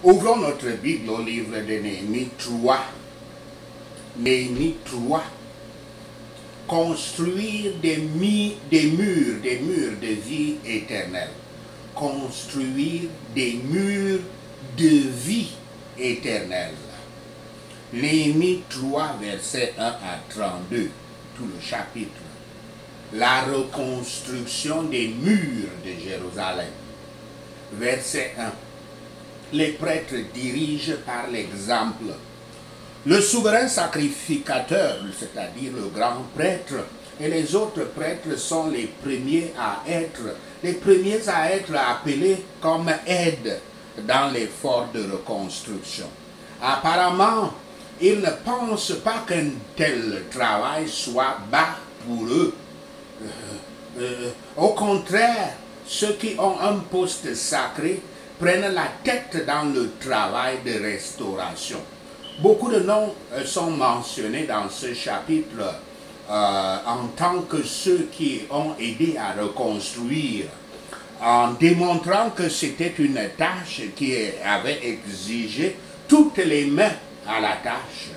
Ouvrons notre Bible au livre de Néhémie 3. Néhémie 3. Construire des murs de vie éternelle. Construire des murs de vie éternelle. Néhémie 3, versets 1 à 32, tout le chapitre. La reconstruction des murs de Jérusalem. Verset 1. Les prêtres dirigent par l'exemple. Le souverain sacrificateur, c'est-à-dire le grand prêtre, et les autres prêtres sont les premiers à être appelés comme aide dans l'effort de reconstruction. Apparemment, ils ne pensent pas qu'un tel travail soit bas pour eux. Au contraire, ceux qui ont un poste sacré prennent la tête dans le travail de restauration. Beaucoup de noms sont mentionnés dans ce chapitre en tant que ceux qui ont aidé à reconstruire, en démontrant que c'était une tâche qui avait exigé toutes les mains à la tâche.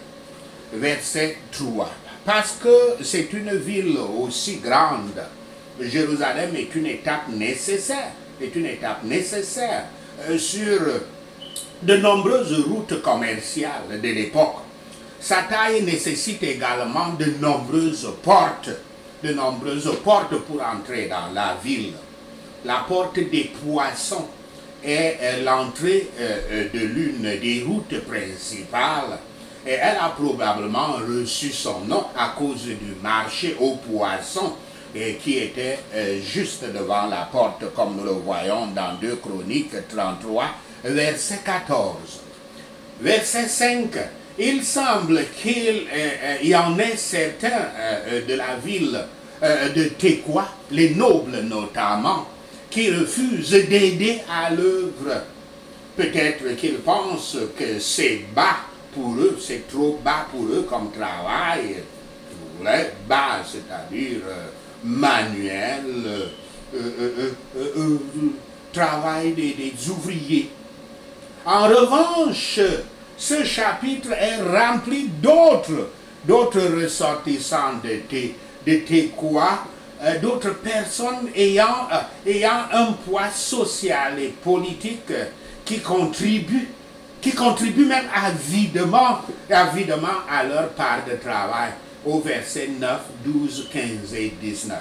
Verset 3. Parce que c'est une ville aussi grande, Jérusalem est une étape nécessaire, sur de nombreuses routes commerciales de l'époque. Sa taille nécessite également de nombreuses portes pour entrer dans la ville. La porte des poissons est l'entrée de l'une des routes principales et elle a probablement reçu son nom à cause du marché aux poissons qui était juste devant la porte, comme nous le voyons dans 2 Chroniques 33, verset 14. Verset 5. Il semble qu'il y en ait certains de la ville de Tekoa, les nobles notamment, qui refusent d'aider à l'œuvre. Peut-être qu'ils pensent que c'est bas pour eux, c'est trop bas pour eux comme travail. Bas, c'est-à-dire manuel, travail des ouvriers. En revanche, ce chapitre est rempli d'autres ressortissants de Tekoa, d'autres personnes ayant un poids social et politique qui contribuent même avidement à leur part de travail, au verset 9, 12, 15 et 19.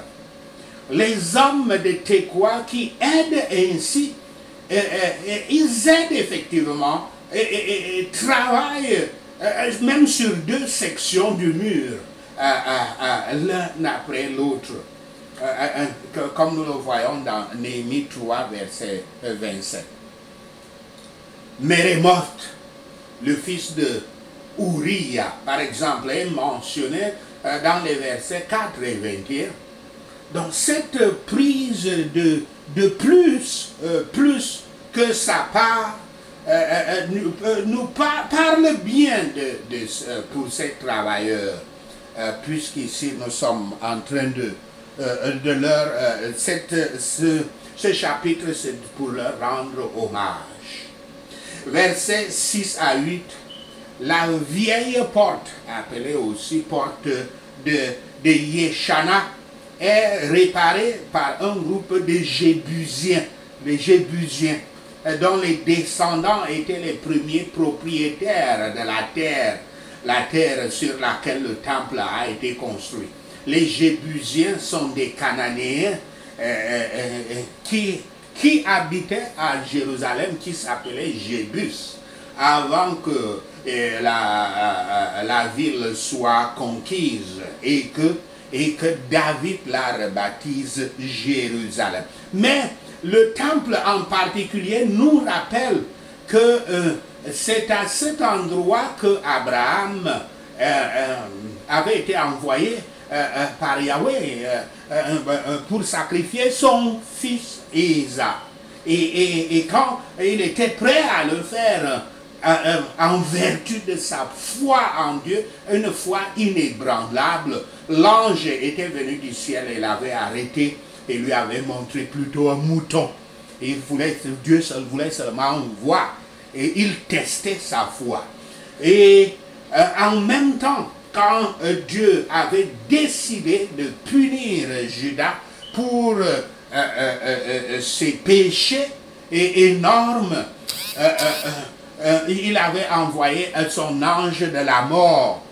Les hommes de Tekoa qui aident ainsi, ils aident effectivement et travaillent même sur 2 sections du mur, l'un après l'autre, comme nous le voyons dans Néhémie 3, verset 27. Mérémoth, le fils de Uriah, par exemple, est mentionné dans les versets 4 et 21. Donc cette prise de plus que sa part nous parle bien pour ces travailleurs, puisqu'ici nous sommes en train de leur... ce chapitre, c'est pour leur rendre hommage. Versets 6 à 8. La vieille porte, appelée aussi porte de Yeshana, est réparée par un groupe de Jébusiens, dont les descendants étaient les premiers propriétaires de la terre sur laquelle le temple a été construit. Les Jébusiens sont des Cananéens qui habitaient à Jérusalem, qui s'appelait Jébus, avant que la ville soit conquise et que David la rebaptise Jérusalem. Mais le temple en particulier nous rappelle que c'est à cet endroit que Abraham avait été envoyé par Yahweh pour sacrifier son fils Isaac. Et quand il était prêt à le faire en vertu de sa foi en Dieu, une foi inébranlable, l'ange était venu du ciel et l'avait arrêté et lui avait montré plutôt un mouton. Et Dieu voulait seulement voir et il testait sa foi. Et en même temps, quand Dieu avait décidé de punir Judas pour ses péchés énormes, il avait envoyé son ange de la mort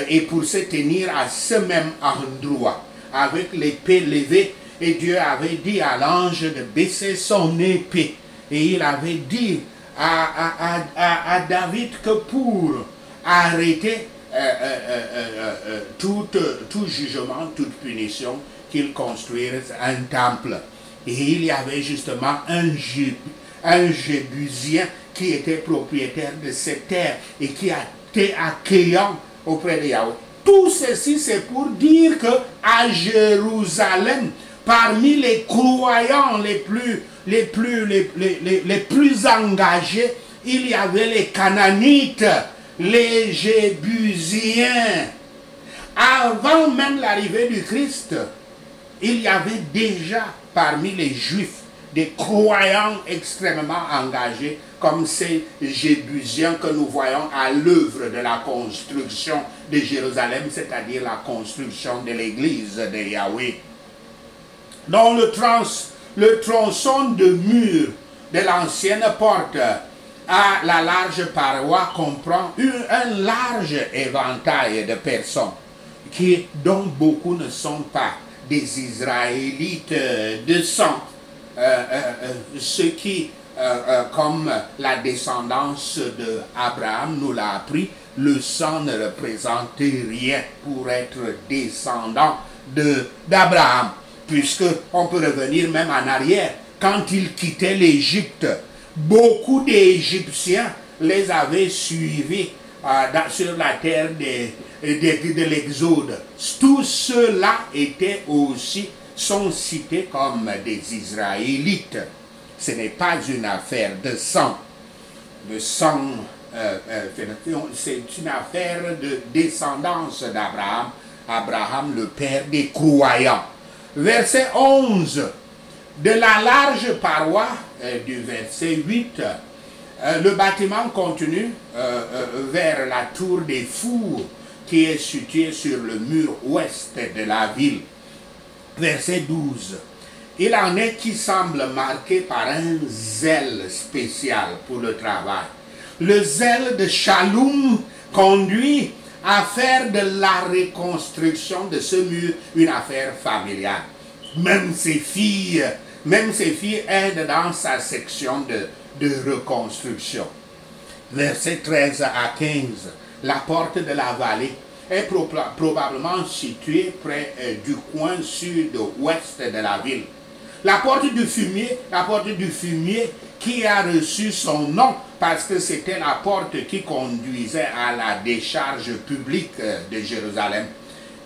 et pour se tenir à ce même endroit avec l'épée levée, et Dieu avait dit à l'ange de baisser son épée, et il avait dit à David que pour arrêter tout jugement, toute punition, qu'il construise un temple. Et il y avait justement un Jébusien qui était propriétaire de cette terre et qui a été accueillant auprès de Yahweh. Tout ceci, c'est pour dire que à Jérusalem, parmi les croyants les plus engagés, il y avait les Canaanites, les Jébusiens. Avant même l'arrivée du Christ, il y avait déjà parmi les Juifs des croyants extrêmement engagés, comme ces Jébusiens que nous voyons à l'œuvre de la construction de Jérusalem, c'est-à-dire la construction de l'église de Yahweh. Dans le tronçon de mur de l'ancienne porte à la large paroi comprend un large éventail de personnes dont beaucoup ne sont pas des Israélites de sang, ceux qui, comme la descendance d'Abraham nous l'a appris, le sang ne représentait rien pour être descendant d'Abraham, puisque on peut revenir même en arrière. Quand ils quittaient l'Égypte, beaucoup d'Égyptiens les avaient suivis sur la terre de l'Exode. Tous ceux-là sont cités comme des Israélites. Ce n'est pas une affaire de sang. Le sang, c'est une affaire de descendance d'Abraham. Abraham, le père des croyants. Verset 11. De la large paroi du verset 8, le bâtiment continue vers la tour des fours qui est située sur le mur ouest de la ville. Verset 12. Il en est qui semble marqué par un zèle spécial pour le travail. Le zèle de Shaloum conduit à faire de la reconstruction de ce mur une affaire familiale. Même ses filles aident dans sa section de reconstruction. Versets 13 à 15. La porte de la vallée est probablement située près du coin sud-ouest de la ville. La porte du fumier qui a reçu son nom parce que c'était la porte qui conduisait à la décharge publique de Jérusalem,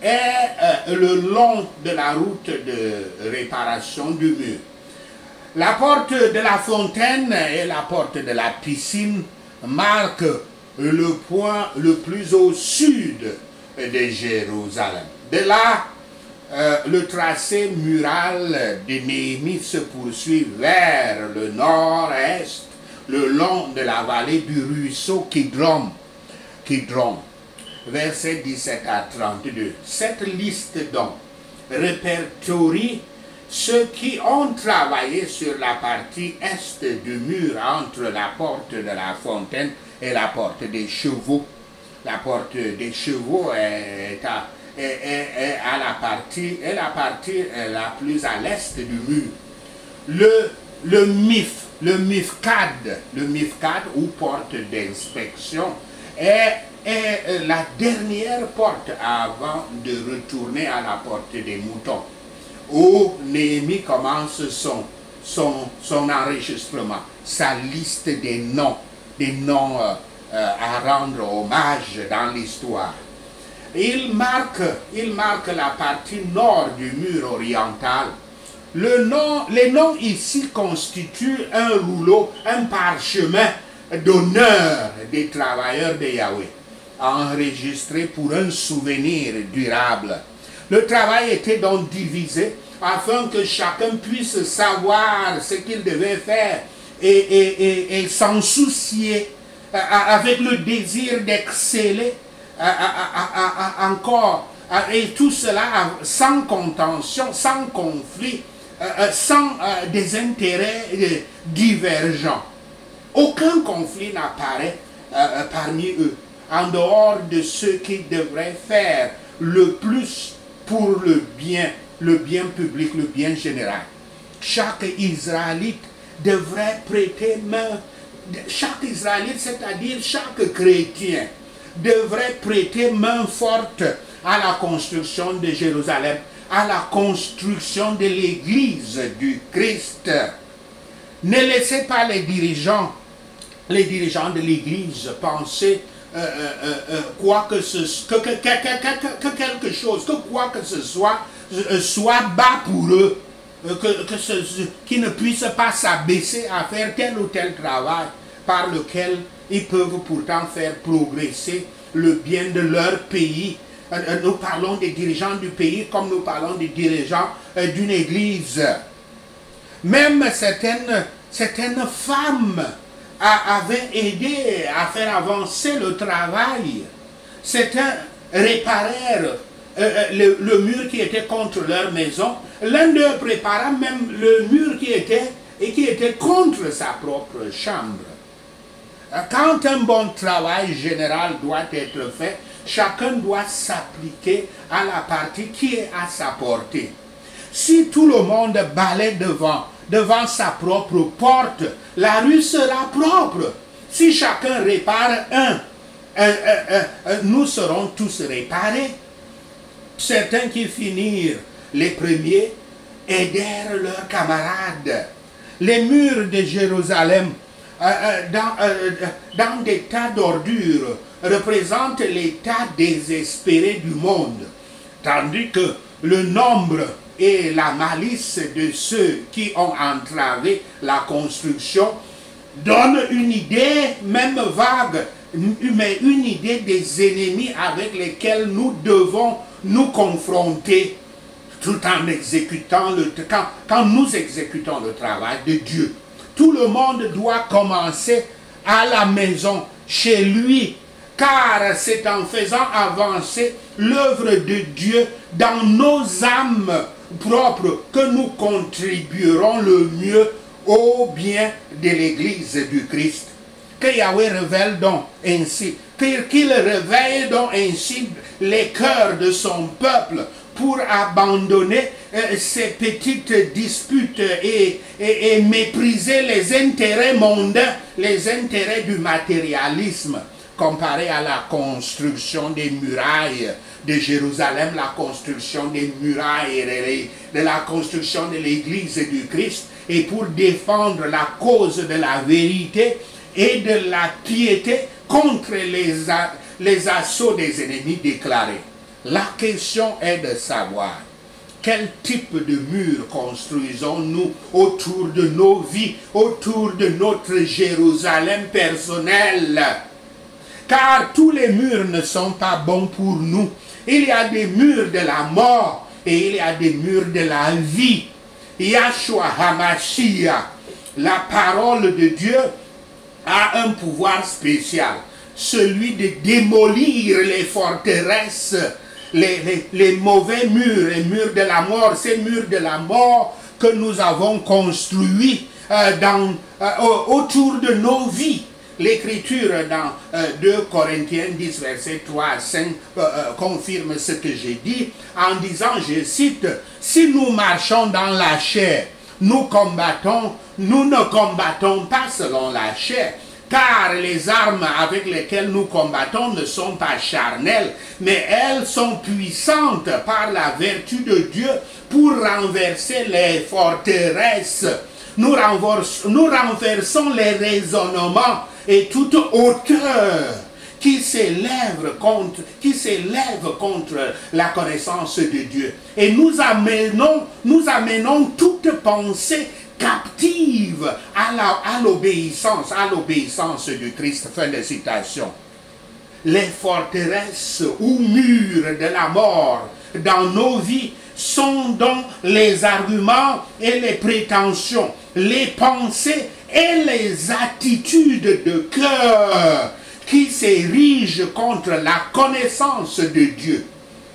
est le long de la route de réparation du mur. La porte de la fontaine et la porte de la piscine marquent le point le plus au sud de Jérusalem. De là, le tracé mural de Néhémie se poursuit vers le nord-est, le long de la vallée du ruisseau Kidron. Versets 17 à 32. Cette liste donc répertorie ceux qui ont travaillé sur la partie est du mur entre la porte de la fontaine et la porte des chevaux. La porte des chevaux est la partie la plus à l'est du mur. Le mifkad ou porte d'inspection est la dernière porte avant de retourner à la porte des moutons, où Néhémie commence son enregistrement, sa liste des noms à rendre hommage dans l'histoire. Il marque la partie nord du mur oriental. Les noms ici constituent un rouleau, un parchemin d'honneur des travailleurs de Yahweh, enregistré pour un souvenir durable. Le travail était donc divisé afin que chacun puisse savoir ce qu'il devait faire et s'en soucier, avec le désir d'exceller encore, et tout cela sans contention, sans conflit, sans des intérêts divergents. Aucun conflit n'apparaît parmi eux, en dehors de ceux qui devraient faire le plus pour le bien public, le bien général. Chaque Israélite devrait prêter main, chaque Israélite, c'est-à-dire chaque chrétien, devrait prêter main forte à la construction de Jérusalem, à la construction de l'Église du Christ. Ne laissez pas les dirigeants de l'Église penser quoi que quelque chose, que quoi que ce soit bas pour eux, qu'ils ne puissent pas s'abaisser à faire tel ou tel travail par lequel ils peuvent pourtant faire progresser le bien de leur pays. Nous parlons des dirigeants du pays comme nous parlons des dirigeants d'une église. Même certaines femmes avaient aidé à faire avancer le travail. Certains réparèrent le mur qui était contre leur maison. L'un d'eux prépara même le mur qui était contre sa propre chambre. Quand un bon travail général doit être fait, chacun doit s'appliquer à la partie qui est à sa portée. Si tout le monde balaie devant sa propre porte, la rue sera propre. Si chacun répare nous serons tous réparés. Certains qui finirent les premiers aidèrent leurs camarades. Les murs de Jérusalem, dans des tas d'ordures, représentent l'état désespéré du monde, tandis que le nombre et la malice de ceux qui ont entravé la construction donnent une idée, même vague, mais une idée des ennemis avec lesquels nous devons nous confronter tout en exécutant quand nous exécutons le travail de Dieu. Tout le monde doit commencer à la maison, chez lui, car c'est en faisant avancer l'œuvre de Dieu dans nos âmes propres que nous contribuerons le mieux au bien de l'Église du Christ. Que Yahweh révèle donc ainsi, qu'il réveille donc ainsi les cœurs de son peuple pour abandonner ces petites disputes et mépriser les intérêts mondains, les intérêts du matérialisme, comparé à la construction des murailles de Jérusalem, la construction des murailles, de la construction de l'Église du Christ, et pour défendre la cause de la vérité et de la piété contre les assauts des ennemis déclarés. La question est de savoir quel type de mur construisons-nous autour de nos vies, autour de notre Jérusalem personnelle. Car tous les murs ne sont pas bons pour nous. Il y a des murs de la mort et il y a des murs de la vie. Yahshua HaMashiach, la parole de Dieu, a un pouvoir spécial, celui de démolir les forteresses, les mauvais murs, les murs de la mort, ces murs de la mort que nous avons construits autour de nos vies. L'Écriture dans 2 Corinthiens 10, verset 3 à 5 confirme ce que j'ai dit en disant, je cite, « Si nous marchons dans la chair, nous ne combattons pas selon la chair, car les armes avec lesquelles nous combattons ne sont pas charnelles, mais elles sont puissantes par la vertu de Dieu pour renverser les forteresses. Nous renversons les raisonnements et toute hauteur qui s'élève contre la connaissance de Dieu. Et nous amenons toute pensée captive à l'obéissance du Christ. Fin de citation. Les forteresses ou murs de la mort dans nos vies sont donc les arguments et les prétentions, les pensées et les attitudes de cœur qui s'érigent contre la connaissance de Dieu.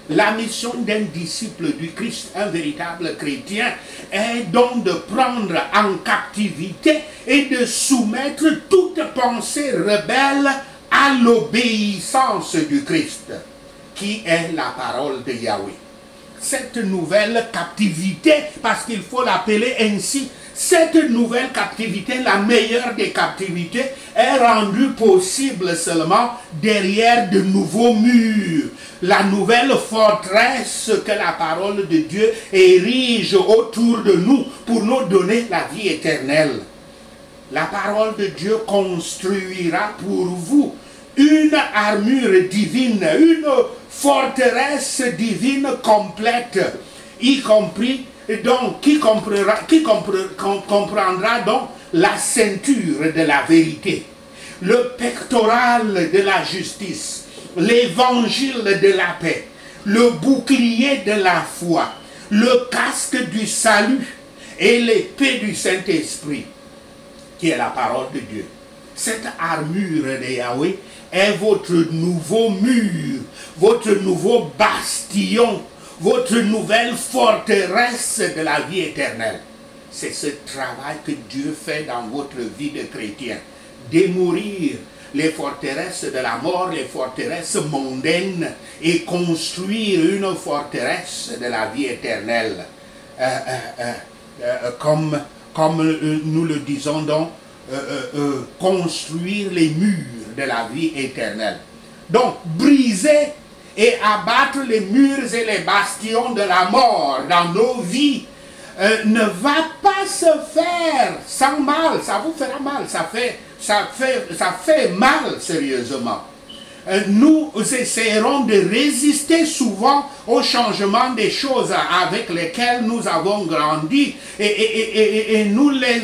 La mission d'un disciple du Christ, un véritable chrétien, est donc de prendre en captivité et de soumettre toute pensée rebelle à l'obéissance du Christ, qui est la parole de Yahweh. Cette nouvelle captivité, parce qu'il faut l'appeler ainsi, cette nouvelle captivité, la meilleure des captivités, est rendue possible seulement derrière de nouveaux murs. La nouvelle forteresse que la parole de Dieu érige autour de nous pour nous donner la vie éternelle. La parole de Dieu construira pour vous une armure divine, une forteresse divine complète, y compris donc qui comprendra donc la ceinture de la vérité, le pectoral de la justice, l'évangile de la paix, le bouclier de la foi, le casque du salut et l'épée du Saint-Esprit, qui est la parole de Dieu. Cette armure de Yahweh est votre nouveau mur, votre nouveau bastion, votre nouvelle forteresse de la vie éternelle. C'est ce travail que Dieu fait dans votre vie de chrétien. Démolir les forteresses de la mort, les forteresses mondaines, et construire une forteresse de la vie éternelle. Comme nous le disons donc, construire les murs de la vie éternelle. Donc, briser et abattre les murs et les bastions de la mort dans nos vies ne va pas se faire sans mal. Ça vous fera mal, ça fait mal sérieusement. Nous essaierons de résister souvent au changement des choses avec lesquelles nous avons grandi et nous les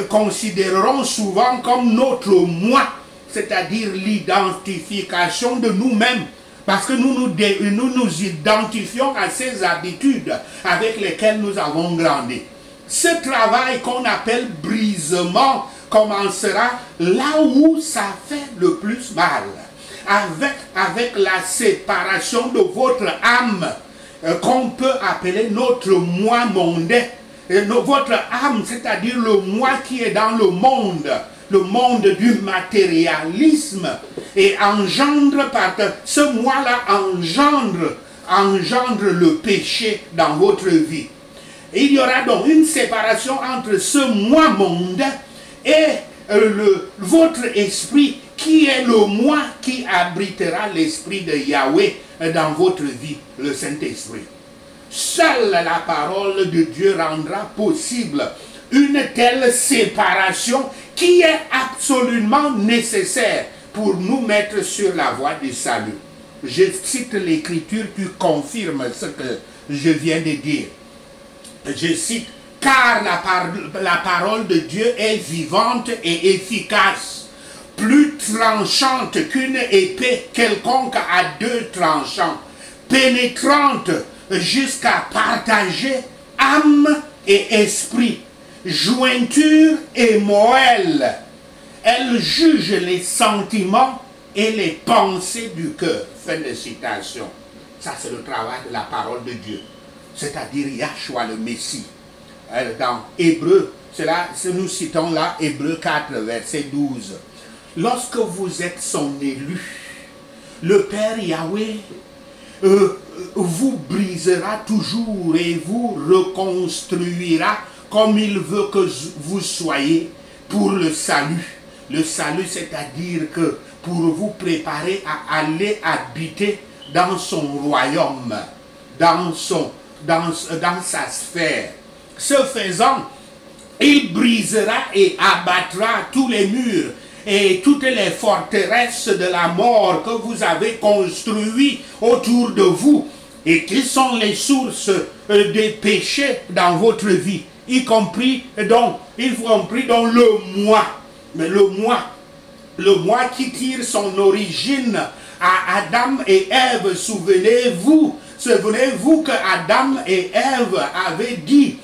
considérerons souvent comme notre moi, c'est-à-dire l'identification de nous-mêmes. Parce que nous nous identifions à ces habitudes avec lesquelles nous avons grandi. Ce travail qu'on appelle brisement commencera là où ça fait le plus mal. Avec la séparation de votre âme, qu'on peut appeler notre moi mondain. Votre âme, c'est-à-dire le moi qui est dans le monde du matérialisme, et engendre ce moi-là engendre le péché dans votre vie. Et il y aura donc une séparation entre ce moi mondain et votre esprit qui est le moi qui abritera l'esprit de Yahweh dans votre vie, le Saint-Esprit. Seule la parole de Dieu rendra possible une telle séparation qui est absolument nécessaire pour nous mettre sur la voie du salut. Je cite l'Écriture qui confirme ce que je viens de dire. Je cite, car la parole de Dieu est vivante et efficace, plus tranchante qu'une épée quelconque à deux tranchants, pénétrante jusqu'à partager âme et esprit, jointure et moelle. Elle juge les sentiments et les pensées du cœur. Fin de citation. Ça, c'est le travail de la parole de Dieu, c'est-à-dire Yahshua le Messie. Dans Hébreu, nous citons là Hébreu 4, verset 12. Lorsque vous êtes son élu, le Père Yahweh vous brisera toujours et vous reconstruira comme il veut que vous soyez pour le salut. Le salut, c'est-à-dire que pour vous préparer à aller habiter dans son royaume, dans sa sphère. Ce faisant, il brisera et abattra tous les murs et toutes les forteresses de la mort que vous avez construites autour de vous et qui sont les sources des péchés dans votre vie, y compris donc le moi. Mais le moi qui tire son origine à Adam et Ève. Souvenez-vous que Adam et Ève avaient dit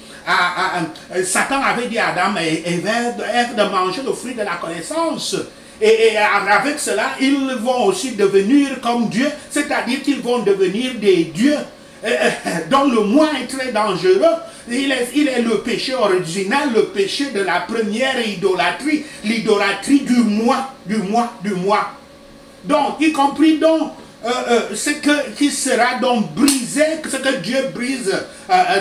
Satan avait dit à Adam et Ève de manger le fruit de la connaissance. Et avec cela, ils vont aussi devenir comme Dieu, c'est-à-dire qu'ils vont devenir des dieux. Dont le moi est très dangereux. Il est le péché original, le péché de la première idolâtrie, l'idolâtrie du moi, du moi, du moi. Donc, y compris donc, ce qui sera donc brisé, ce que Dieu brise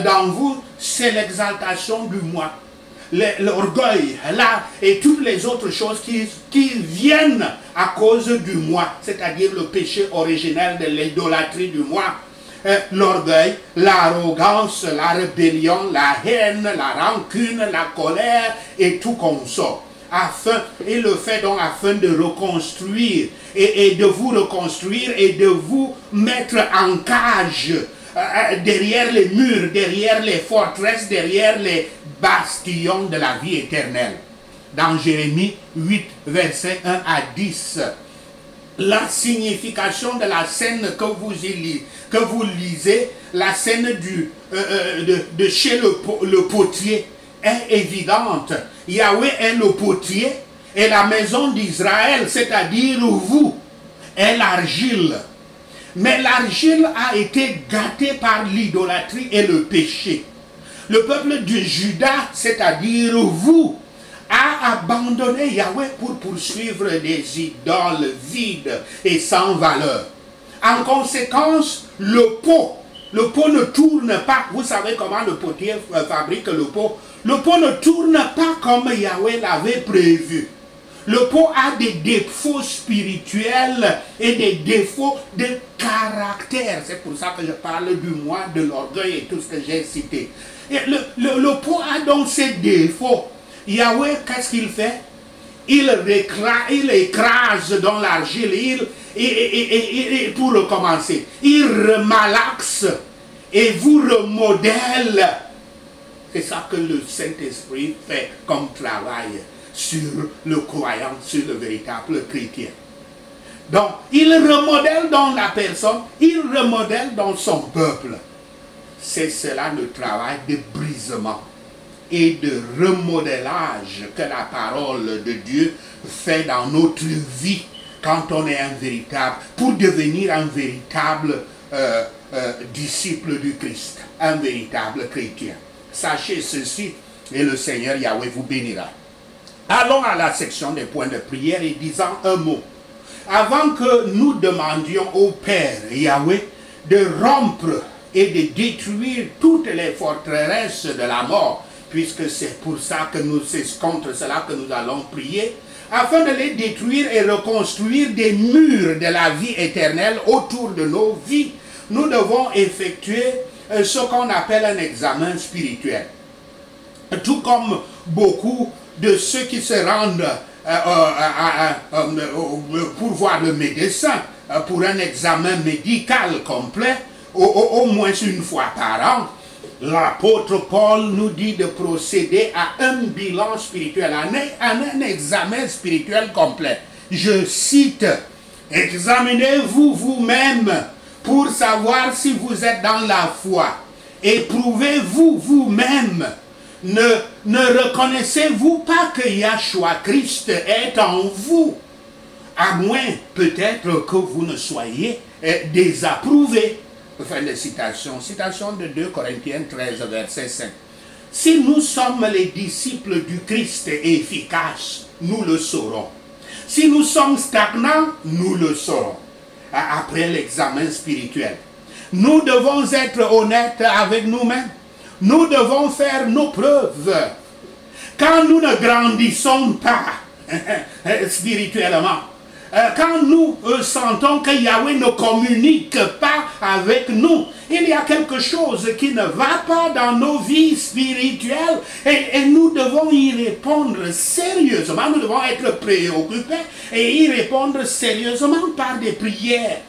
dans vous, c'est l'exaltation du moi. L'orgueil, là, et toutes les autres choses qui viennent à cause du moi, c'est-à-dire le péché originel de l'idolâtrie du moi. L'orgueil, l'arrogance, la rébellion, la haine, la rancune, la colère et tout consort. Il le fait donc afin de reconstruire et de vous reconstruire et de vous mettre en cage derrière les murs, derrière les forteresses, derrière les bastions de la vie éternelle. Dans Jérémie 8, versets 1 à 10. La signification de la scène que vous lisez, la scène de chez le potier est évidente. Yahweh est le potier et la maison d'Israël, c'est-à-dire vous, est l'argile. Mais l'argile a été gâtée par l'idolâtrie et le péché. Le peuple de Juda, c'est-à-dire vous, a abandonné Yahweh pour poursuivre des idoles vides et sans valeur. En conséquence, le pot ne tourne pas. Vous savez comment le potier fabrique le pot? Le pot ne tourne pas comme Yahweh l'avait prévu. Le pot a des défauts spirituels et des défauts de caractère. C'est pour ça que je parle du moi, de l'orgueil et tout ce que j'ai cité. Et le pot a donc ses défauts. Yahweh, qu'est-ce qu'il fait? Il écrase dans l'argile, pour recommencer, il remalaxe et vous remodèle. C'est ça que le Saint-Esprit fait comme travail sur le croyant, sur le véritable chrétien. Donc, il remodèle dans la personne, il remodèle dans son peuple. C'est cela le travail de brisement et de remodélage que la parole de Dieu fait dans notre vie quand on est un véritable, pour devenir un véritable disciple du Christ, un véritable chrétien. Sachez ceci et le Seigneur Yahweh vous bénira. Allons à la section des points de prière et disant un mot. Avant que nous demandions au Père Yahweh de rompre et de détruire toutes les forteresses de la mort, puisque c'est pour ça que c'est contre cela que nous allons prier, afin de les détruire et reconstruire des murs de la vie éternelle autour de nos vies, nous devons effectuer ce qu'on appelle un examen spirituel. Tout comme beaucoup de ceux qui se rendent pour voir le médecin, pour un examen médical complet, au moins une fois par an, l'apôtre Paul nous dit de procéder à un bilan spirituel, à un examen spirituel complet. Je cite, « Examinez-vous vous-même pour savoir si vous êtes dans la foi. Éprouvez-vous vous-même. Ne reconnaissez-vous pas que Yahshua Christ est en vous, à moins peut-être que vous ne soyez désapprouvés. » Fin de citation. Citation de 2 Corinthiens 13, verset 5. Si nous sommes les disciples du Christ efficaces, nous le saurons. Si nous sommes stagnants, nous le saurons. Après l'examen spirituel, nous devons être honnêtes avec nous-mêmes. Nous devons faire nos preuves. Quand nous ne grandissons pas spirituellement, quand nous sentons que Yahweh ne communique pas avec nous, il y a quelque chose qui ne va pas dans nos vies spirituelles et nous devons y répondre sérieusement. Nous devons être préoccupés et y répondre sérieusement par des prières.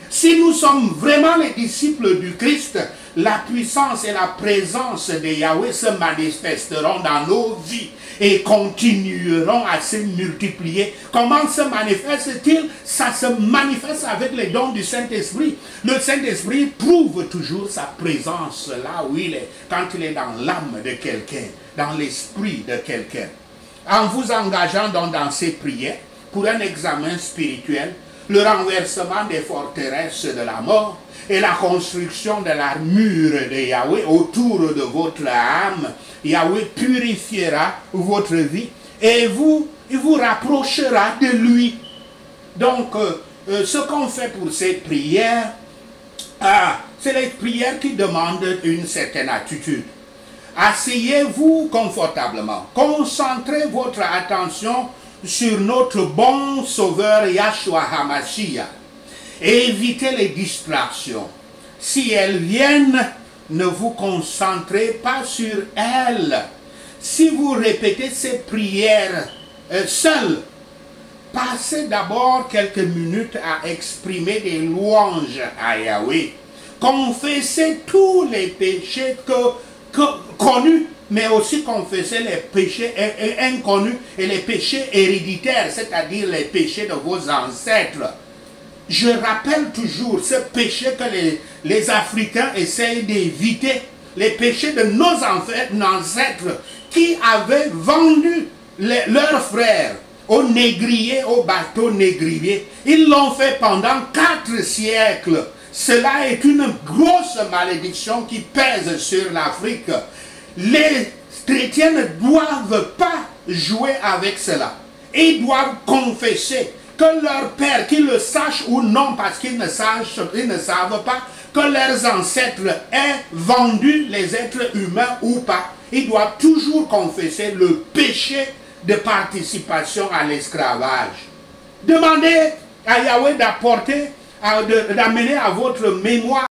Si nous sommes vraiment les disciples du Christ, la puissance et la présence de Yahweh se manifesteront dans nos vies. et continueront à se multiplier. Comment se manifeste-t-il? Ça se manifeste avec les dons du Saint-Esprit. Le Saint-Esprit prouve toujours sa présence là où il est, quand il est dans l'âme de quelqu'un, dans l'esprit de quelqu'un. En vous engageant donc dans ces prières pour un examen spirituel, le renversement des forteresses de la mort et la construction de l'armure de Yahweh autour de votre âme, Yahweh purifiera votre vie et il vous rapprochera de lui. Donc, ce qu'on fait pour ces prières, c'est les prières qui demandent une certaine attitude. Asseyez-vous confortablement. Concentrez votre attention sur notre bon Sauveur Yahshua HaMashiach. Et évitez les distractions. Si elles viennent, ne vous concentrez pas sur elles. Si vous répétez ces prières seules, passez d'abord quelques minutes à exprimer des louanges à Yahweh. Confessez tous les péchés connus, mais aussi confessez les péchés inconnus et les péchés héréditaires, c'est-à-dire les péchés de vos ancêtres. Je rappelle toujours ce péché que les Africains essayent d'éviter, les péchés de nos ancêtres qui avaient vendu leurs frères aux négriers, au bateau négrier. Ils l'ont fait pendant 4 siècles. Cela est une grosse malédiction qui pèse sur l'Afrique. Les chrétiens ne doivent pas jouer avec cela. Ils doivent confesser que leur père, qu'ils le sachent ou non, parce qu'ils ne savent pas, que leurs ancêtres aient vendu les êtres humains ou pas. Ils doivent toujours confesser le péché de participation à l'esclavage. Demandez à Yahweh d'amener à votre mémoire